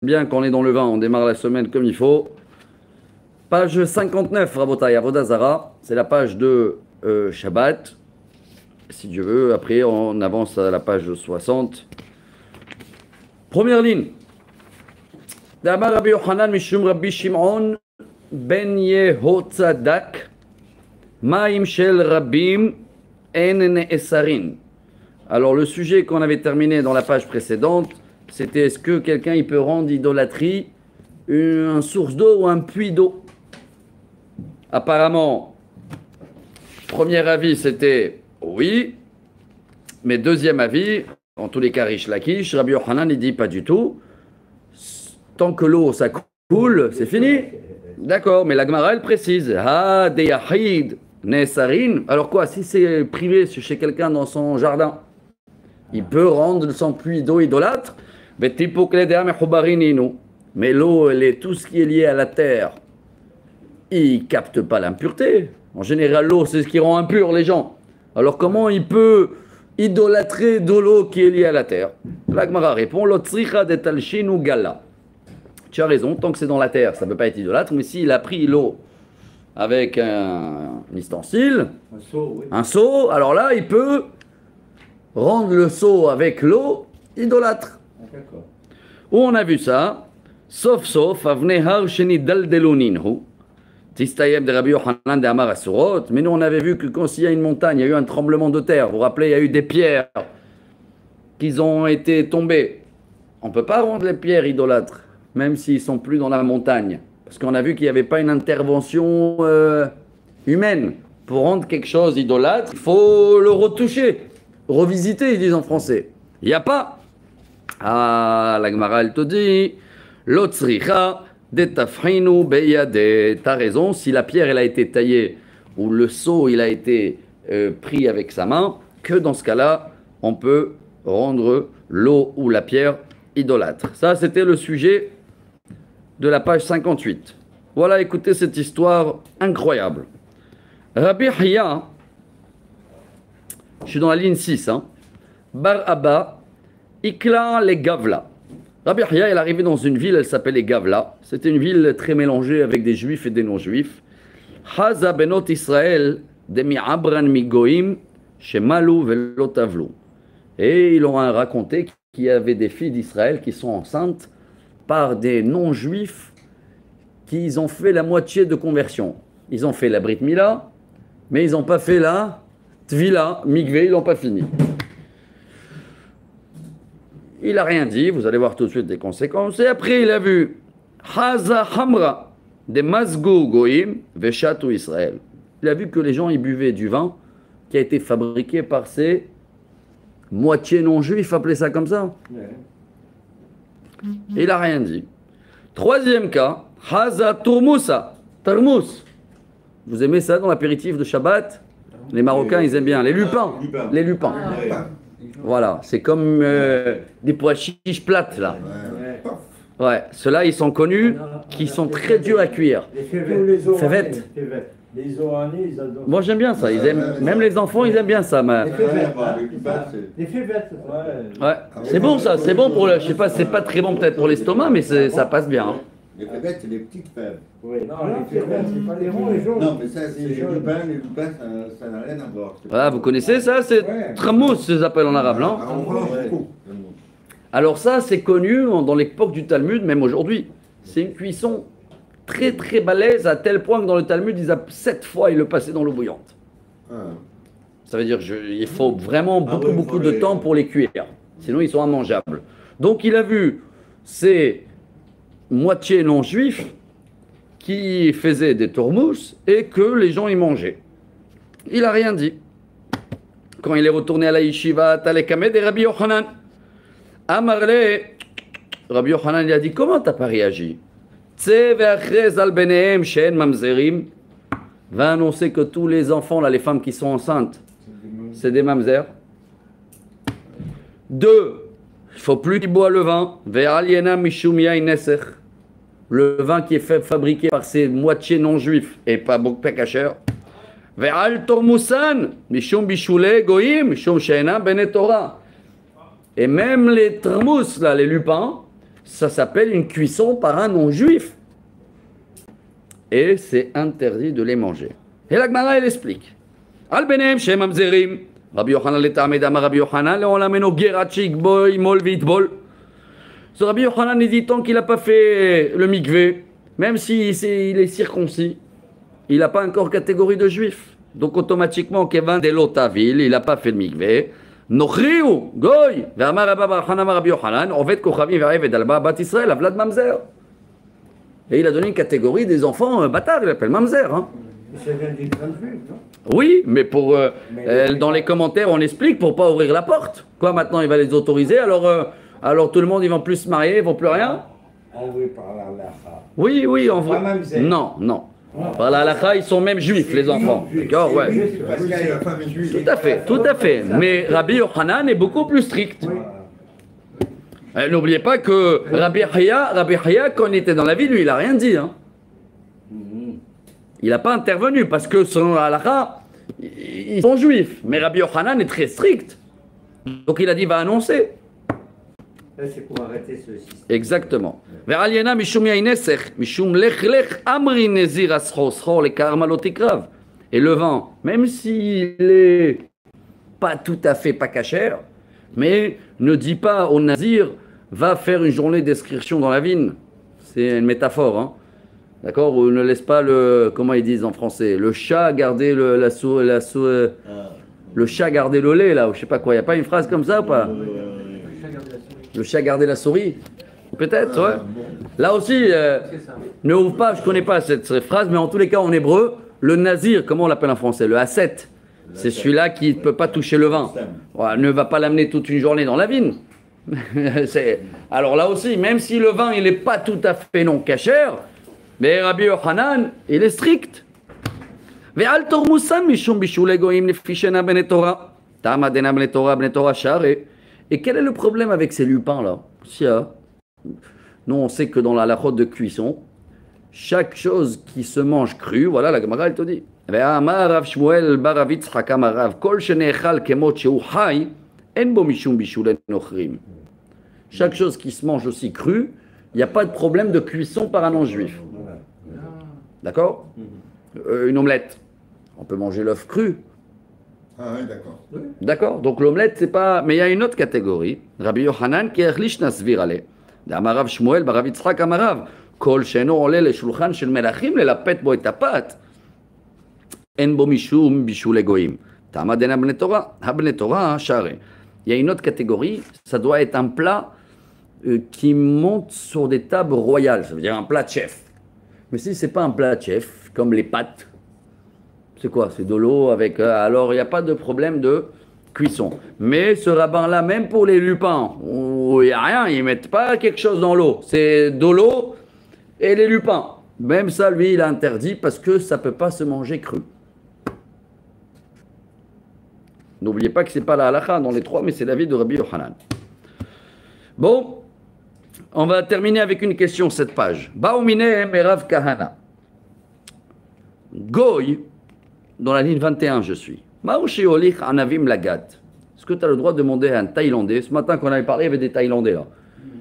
bien qu'on est dans le vin, on démarre la semaine comme il faut. Page 59, Rabotai, Avodah Zara, c'est la page de Shabbat. Si Dieu veut, après on avance à la page 60. Première ligne. D'Amar Rabbi Yochanan Mishum Rabbi Shimon Ben Yehotzadak Maim Shel Rabbim En Ne'esarin. Alors le sujet qu'on avait terminé dans la page précédente, c'était est-ce que quelqu'un il peut rendre idolâtrie une source d'eau ou un puits d'eau. Apparemment, premier avis c'était oui, mais deuxième avis, en tous les cas Rish Lakish, Rabbi Yochanan il dit pas du tout. Tant que l'eau ça coule, c'est fini. D'accord, mais la Gemara elle précise. Ah, de Yahid Nesarin. Alors quoi, si c'est privé chez quelqu'un dans son jardin, il peut rendre son puits d'eau idolâtre. Mais l'eau, tout ce qui est lié à la terre, il ne capte pas l'impureté. En général, l'eau, c'est ce qui rend impur les gens. Alors comment il peut idolâtrer de l'eau qui est liée à la terre? La Gemara répond, l'otzricha de talshin ou gala. Tu as raison, tant que c'est dans la terre, ça ne peut pas être idolâtre, mais s'il a pris l'eau avec un ustensile, un seau, alors là, il peut rendre le seau avec l'eau idolâtre. Où on a vu ça? Sauf, avnehar sheni daldeluninhu. Tistayem de Rabbi Yochanan de Amar Asurot. Mais nous, on avait vu que quand il y a une montagne, il y a eu un tremblement de terre. Vous vous rappelez, il y a eu des pierres qui ont été tombées. On ne peut pas rendre les pierres idolâtres, même s'ils ne sont plus dans la montagne. Parce qu'on a vu qu'il n'y avait pas une intervention humaine. Pour rendre quelque chose idolâtre, il faut le retoucher, revisiter, ils disent en français. Il n'y a pas. Ah, la Gemara, elle te dit, l'otzricha de tafrinu beyade. T'as raison, si la pierre, elle a été taillée, ou le seau, il a été pris avec sa main, que dans ce cas-là, on peut rendre l'eau ou la pierre idolâtre. Ça, c'était le sujet de la page 58. Voilà, écoutez cette histoire incroyable. Rabbi Hiya, je suis dans la ligne 6, Bar Abba, Ikla les Gavla. Rabbi Hiya est arrivé dans une ville, elle s'appelait Gavla. C'était une ville très mélangée avec des juifs et des non-juifs. Haza benot Israël, demi abran migoim, shemalu velotavlu. Et ils ont raconté qu'il y avait des filles d'Israël qui sont enceintes par des non-juifs qui ont fait la moitié de conversion. Ils ont fait la Brit Mila, mais ils n'ont pas fait la Tvila, Mikvé, ils n'ont pas fini. Il n'a rien dit, vous allez voir tout de suite les conséquences. Et après, il a vu Haza Hamra de Mazgou Goïm Veshatu Israël. Il a vu que les gens ils buvaient du vin qui a été fabriqué par ces moitié non-juifs, appelez ça comme ça. Il n'a rien dit. Troisième cas, Haza Turmusa, Tarmus. Vous aimez ça dans l'apéritif de Shabbat? Les Marocains, ils aiment bien. Les lupins. Les lupins. Voilà, c'est comme des pois chiches plates, là. Ouais, ceux-là, ils sont connus, qui sont très durs à cuire. Les févettes. Les Oranais, ils adorent. Moi, j'aime bien ça. Ils aiment, même les enfants, ils aiment bien ça. Mais... Les févettes. Ouais, c'est bon ça. C'est bon pour le. Je sais pas, c'est pas très bon peut-être pour l'estomac, mais ça passe bien. Les févettes, c'est les petites fèves. Oui, non, les févettes, c'est pas les ronds, les jaunes. Non, mais ça, c'est les lupins. Les lupins, ça n'a rien à voir. Voilà, vous connaissez ça? C'est tramous, ça s'appelle en arabe, non? Alors ça, c'est connu dans l'époque du Talmud, même aujourd'hui. C'est une cuisson très très balèze, à tel point que dans le Talmud, ils a 7 fois ils le passaient dans l'eau bouillante. Ça veut dire qu'il faut vraiment beaucoup de temps pour les cuire. Sinon, ils sont immangeables. Donc, il a vu ces moitié non-juifs qui faisaient des tourmous et que les gens y mangeaient. Il n'a rien dit. Quand il est retourné à la yeshiva, Talekame de Rabbi Yochanan, Amarle, Rabbi Yochanan lui a dit, comment t'as pas réagi? Va annoncer que tous les enfants, là, les femmes qui sont enceintes, c'est des mamzer. 2, il ne faut plus qu'ils boivent le vin. Le vin qui est fabriqué par ces moitiés non-juifs et pas kacher. Et même les trmous, là, les lupins, ça s'appelle une cuisson par un non-juif. Et c'est interdit de les manger. Et la Gemara, elle explique. Al benem shem mamzerim. Rabbi Yochanan l'etamed amar Rabbi Yochanan leolameno gerachik boy mol vitbol. Ce Rabbi Yochanan, il dit tant qu'il n'a pas fait le mikvé, même s'il est circoncis, il n'a pas encore catégorie de juif. Donc automatiquement, Kevin de l'Otaville, il n'a pas fait le mikvé. Nochriou, goy, ve'amar Rabbi Yochanan, ovet kochavim ve'eved alba bat Israël, avlad mamzer. Et il a donné une catégorie des enfants bâtards, il appelle mamzer. Hein. Ça vient du grand juif, non? Oui, mais dans les commentaires, on explique pour pas ouvrir la porte. Quoi, maintenant, il va les autoriser, alors tout le monde, ils vont plus se marier, ils vont plus rien. Ah oui, par la halakha. Oui, oui, en vrai. Non, non. Par la halakha, ils sont même juifs, les enfants. D'accord, ouais. Parce que la femme est juive. Tout à fait, tout à fait. Mais Rabbi Yochanan est beaucoup plus strict. N'oubliez pas que Rabbi Haya, quand il était dans la vie, lui, il n'a rien dit. Hein. Il n'a pas intervenu parce que selon la halakha, ils sont juifs. Mais Rabbi Yochanan est très strict. Donc il a dit, va annoncer. Là, c'est pour arrêter ce système. Exactement. Ve'aliena mishum ya'inesech, mishum lech lech amri nezir ascho scho le karmalotikrav. Et le vin, même s'il est pas tout à fait pas cachère, mais ne dit pas au nazir, va faire une journée d'excursion dans la vigne. C'est une métaphore, hein. D'accord? Ou ne laisse pas le, comment ils disent en français, le chat garder le chat garder le lait, là, ou je sais pas quoi. Il n'y a pas une phrase comme ça ou pas? Le chat garder la souris? Peut-être, ouais. Là aussi, ne ouvre pas, je ne connais pas cette phrase, mais en tous les cas, en hébreu, le nazir, comment on l'appelle en français? Le ascète. C'est celui-là qui ne peut pas toucher le vin. Ouais, ne va pas l'amener toute une journée dans la vigne. Alors là aussi, même si le vin, il n'est pas tout à fait non cachère, mais Rabbi Yochanan, il est strict. Ve'al tormusam mishum bishul egoim nefishena bnei Torah. Tama dena bnei Torah share. Et quel est le problème avec ces lupins là? Nous, on sait que dans la halachot de cuisson, chaque chose qui se mange crue, voilà, la Gemara, elle te dit. Ve'amar Rav Shmuel bar Rav Yitzchak amar Rav kol shenechal kemot shehu hay en bo mishum bishul nochrim. Chaque chose qui se mange aussi crue, il n'y a pas de problème de cuisson par un non-juif. D'accord? Une omelette, on peut manger l'œuf cru. Ah oui, d'accord. D'accord? Donc l'omelette, c'est pas. Mais il y a une autre catégorie. Rabbi Yochanan qui est lish nasvir ale. Amarav Shmuel bar Rav Yitzchak amarav. Kol sheno ole le shulchan shel melachim le lapet bo et apat. En bo mishum bishul egoim. Tama dena bnei Torah. Ha bnei Torah share. Il y a une autre catégorie. Ça doit être un plat qui monte sur des tables royales. Ça veut dire un plat de chef. Mais si c'est pas un plat de chef, comme les pâtes. C'est quoi? C'est de l'eau avec... alors, il n'y a pas de problème de cuisson. Mais ce rabbin-là, même pour les lupins, il n'y a rien, ils ne mettent pas quelque chose dans l'eau. C'est de l'eau et les lupins. Même ça, lui, il a interdit parce que ça ne peut pas se manger cru. N'oubliez pas que ce n'est pas la halakha dans les trois, mais c'est l'avis de Rabbi Yochanan. Bon, on va terminer avec une question, cette page. Baoumine Merav Kahana. Goy, dans la ligne 21, je suis. Est-ce que tu as le droit de demander à un Thaïlandais? Ce matin, quand on avait parlé, il y avait des Thaïlandais là.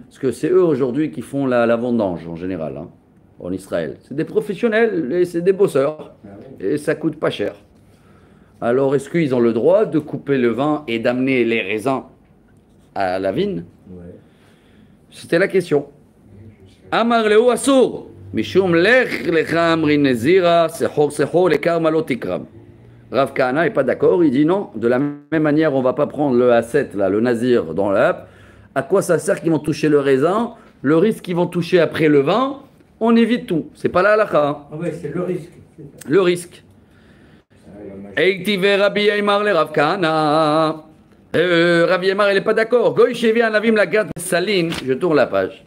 Parce que c'est eux aujourd'hui qui font la vendange en général, hein, en Israël. C'est des professionnels et c'est des bosseurs. Et ça coûte pas cher. Alors, est-ce qu'ils ont le droit de couper le vin et d'amener les raisins à la vigne? C'était la question. Amar leo asur. Mishum lech lecha amri nezira sechor lekar malotikram. Rav Kahana n'est pas d'accord, il dit non, de la même manière, on ne va pas prendre le A7, là, le nazir, dans l'app. À quoi ça sert qu'ils vont toucher le raisin? Le risque qu'ils vont toucher après le vin, on évite tout. C'est pas la halakha. Hein. Ah ouais, c'est le risque. Le risque. Eiktive Rabbi Yeimar le Rav Kahana. Rabbi Yeimar, il n'est pas d'accord. Goy shevi anavim la garde saline, je tourne la page.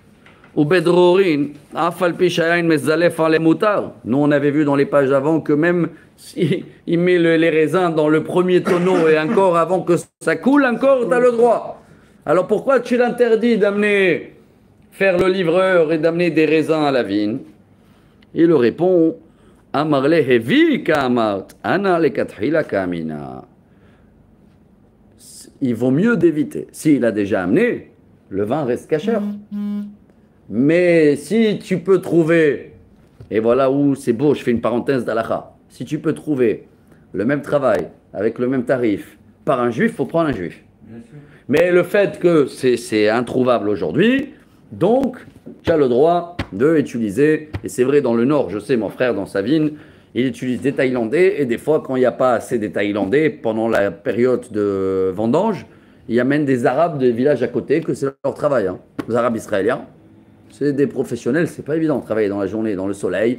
Ou bedrorin, afal pishayin mezalef en les moutards. Nous, on avait vu dans les pages avant que même si il met les raisins dans le premier tonneau et encore avant que ça coule, encore tu as le droit. Alors pourquoi tu l'interdis d'amener, faire le livreur et d'amener des raisins à la vigne? Il répond, Amarle hevi kamart, ana le kathila kamina. Il vaut mieux d'éviter. S'il a déjà amené, le vin reste cachère. Mais si tu peux trouver, et voilà où c'est beau, je fais une parenthèse d'Alakha, si tu peux trouver le même travail avec le même tarif par un juif, il faut prendre un juif. Bien sûr. Mais le fait que c'est introuvable aujourd'hui, donc tu as le droit d'utiliser, et c'est vrai dans le Nord, je sais, mon frère dans sa vigne, il utilise des Thaïlandais, et des fois quand il n'y a pas assez des Thaïlandais, pendant la période de vendange, il amène des Arabes des villages à côté, que c'est leur travail, hein. Les Arabes israéliens, c'est des professionnels, c'est pas évident de travailler dans la journée, dans le soleil,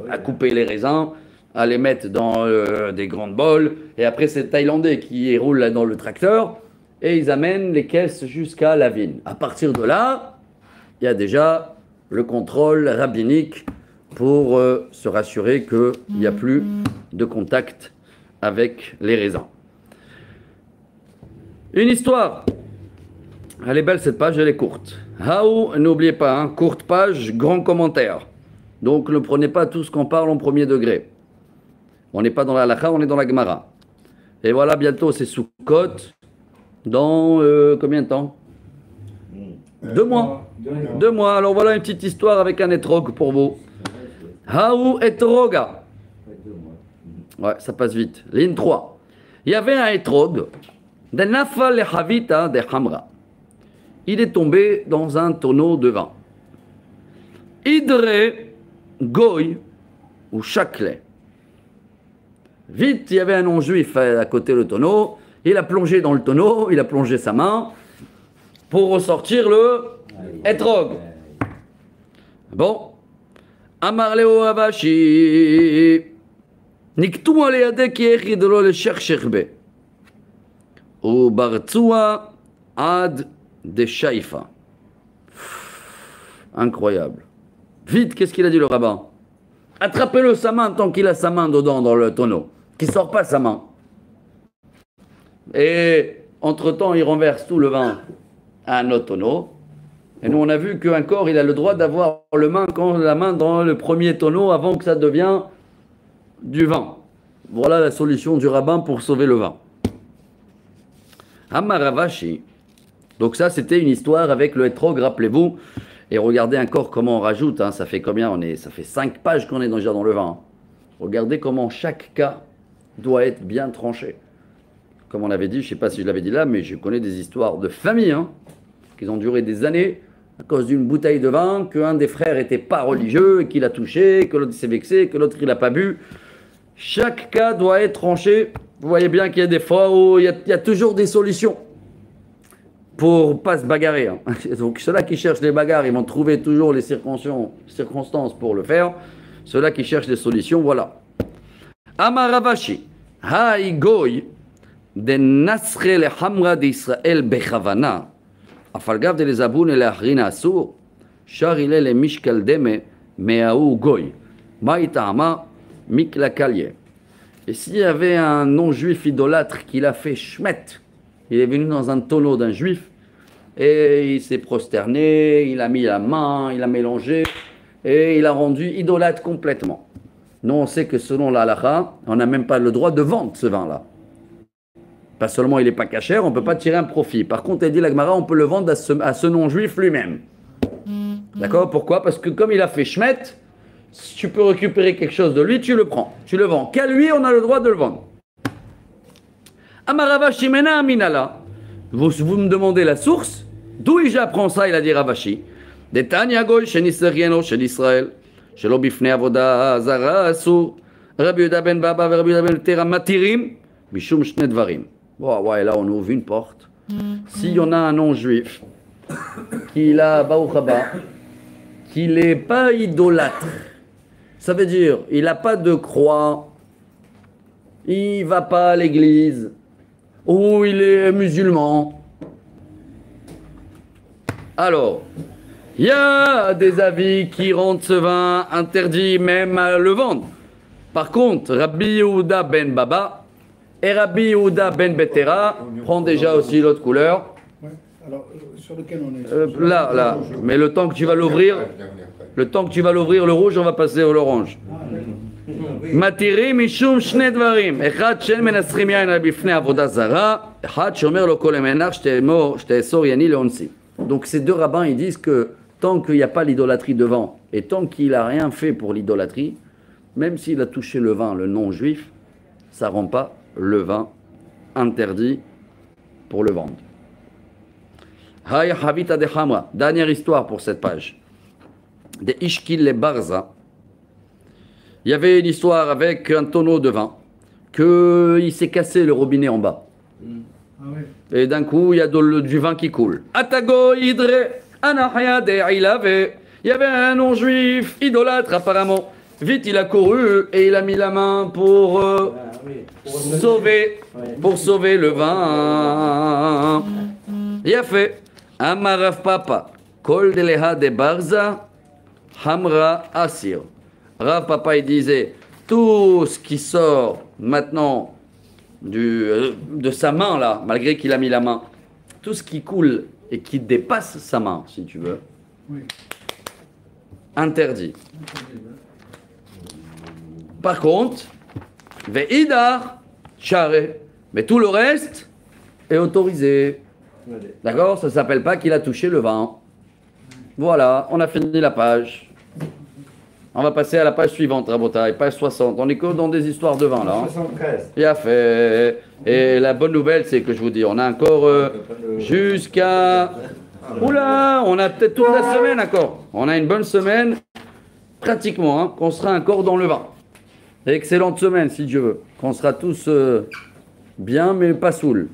à couper les raisins, à les mettre dans des grandes bols, et après c'est les Thaïlandais qui roulent là dans le tracteur, et ils amènent les caisses jusqu'à la vigne. À partir de là, il y a déjà le contrôle rabbinique pour se rassurer qu'il n'y a plus de contact avec les raisins. Une histoire. Elle est belle cette page, elle est courte. Haou, n'oubliez pas, hein, courte page, grand commentaire. Donc ne prenez pas tout ce qu'on parle en premier degré. On n'est pas dans la halakha, on est dans la Gemara. Et voilà, bientôt c'est Sukkot. Dans combien de temps 2 mois. 2 mois. Alors voilà une petite histoire avec un etrog pour vous. Haou etroga. Ouais, ça passe vite. Ligne 3. Il y avait un etrog de Nafal le Havita de Hamra. Il est tombé dans un tonneau de vin. Idre Goy ou Chakle. Vite, il y avait un non-juif à côté du tonneau. Il a plongé dans le tonneau, il a plongé sa main pour ressortir le etrog. Bon. Amar Leo Avashi. Niktou aleyade ki echidolo le chercherbe. Ou bartsoua ad de shaifa. Incroyable. Vite, qu'est-ce qu'il a dit le rabbin? Attrapez-le sa main tant qu'il a sa main dedans dans le tonneau. Qu'il ne sort pas sa main. Et entre-temps, il renverse tout le vin à un autre tonneau. Et nous, on a vu qu'un corps, il a le droit d'avoir la main dans le premier tonneau avant que ça devienne du vin. Voilà la solution du rabbin pour sauver le vin. Amaravashi. Donc ça, c'était une histoire avec le etrog, rappelez-vous. Et regardez encore comment on rajoute. Hein, ça fait combien ça fait 5 pages qu'on est déjà dans le vin. Regardez comment chaque cas doit être bien tranché. Comme on avait dit, je ne sais pas si je l'avais dit là, mais je connais des histoires de famille qui ont duré des années à cause d'une bouteille de vin, qu'un des frères n'était pas religieux et qu'il a touché, que l'autre s'est vexé, que l'autre il n'a pas bu. Chaque cas doit être tranché. Vous voyez bien qu'il y a des fois où il y a toujours des solutions pour ne pas se bagarrer. Hein. Donc ceux-là qui cherchent les bagarres, ils vont trouver toujours les circonstances pour le faire. Ceux-là qui cherchent des solutions, voilà. Amaravashi, Haï Goy, de Nasre le Hamra d'Israël Bechavana, Afalgav de les Aboun et les Ahrina Assour, Charile le Mishkal Deme, Meaou Goy, Maïtama, Mikla Kalye. Et s'il y avait un non-juif idolâtre qui l'a fait schmet, il est venu dans un tonneau d'un juif et il s'est prosterné, il a mis la main, il a mélangé et il a rendu idolâtre complètement. Nous, on sait que selon la halakha, on n'a même pas le droit de vendre ce vin-là. Pas seulement il n'est pas cachère, on ne peut pas tirer un profit. Par contre, elle dit la Gemara, on peut le vendre à ce non-juif lui-même. D'accord? Pourquoi? Parce que comme il a fait schmet, si tu peux récupérer quelque chose de lui, tu le prends, tu le vends. Qu'à lui, on a le droit de le vendre. Amaravashi mena aminala. Vous me demandez la source? D'où j'apprends ça? Il a dit Ravashi. De Tanya Goy, chez Nisrieno, chez Israël. Chez l'Obifne Avoda, Zara, Assou, Rabbi Yuda ben Baba, Rabbi Yuda ben Tera, Matirim, Bishum Shne Dvarim. Bon, ouais, là on ouvre une porte. S'il y en a un non-juif, qu'il a Baouchaba, qu'il n'est pas idolâtre, ça veut dire, il n'a pas de croix, il ne va pas à l'église, ou il est musulman. Alors, il y a des avis qui rendent ce vin interdit même à le vendre. Par contre, Rabbi Yehuda ben Baba et Rabbi Yehuda ben Betera prend déjà aussi l'autre couleur. Ouais. Alors, sur lequel on est Là. Mais le temps que tu vas l'ouvrir, le rouge, on va passer au l'orange. Matiri mishum shne dvarim. Echad shel menasrim yain al bifnei avoda zara. Echad shomer lo kol emenach shteesor yani leonsi. Donc ces deux rabbins, ils disent que tant qu'il n'y a pas l'idolâtrie devant, et tant qu'il n'a rien fait pour l'idolâtrie, même s'il a touché le vin, le non-juif, ça ne rend pas le vin interdit pour le vendre. Haya Havita de Hamra. Dernière histoire pour cette page. De Ishkil le Barza. Il y avait une histoire avec un tonneau de vin, qu'il s'est cassé le robinet en bas. Ah oui. Et d'un coup, il y a du vin qui coule. Atago Idre, Anahya de Ilave. Il y avait un non-juif, idolâtre apparemment. Vite, il a couru et il a mis la main pour sauver le vin. Il a fait Amarav Papa, Kol de Leha de Barza, Hamra Asir. Rav Papa, il disait tout ce qui sort maintenant de sa main là, malgré qu'il a mis la main, tout ce qui coule et qui dépasse sa main, si tu veux, Oui. interdit. Par contre, ve'idar share, mais tout le reste est autorisé. D'accord? Ça ne s'appelle pas qu'il a touché le vin. Voilà, on a fini la page. On va passer à la page suivante, Rabotai, page 60. On est que dans des histoires de vin là. Hein. 73. Il a fait. Et la bonne nouvelle, c'est que je vous dis, on a encore jusqu'à. Oula, on a peut-être toute la semaine encore. On a une bonne semaine, pratiquement, hein, qu'on sera encore dans le vin. Excellente semaine, si Dieu veut. Qu'on sera tous bien, mais pas saoul.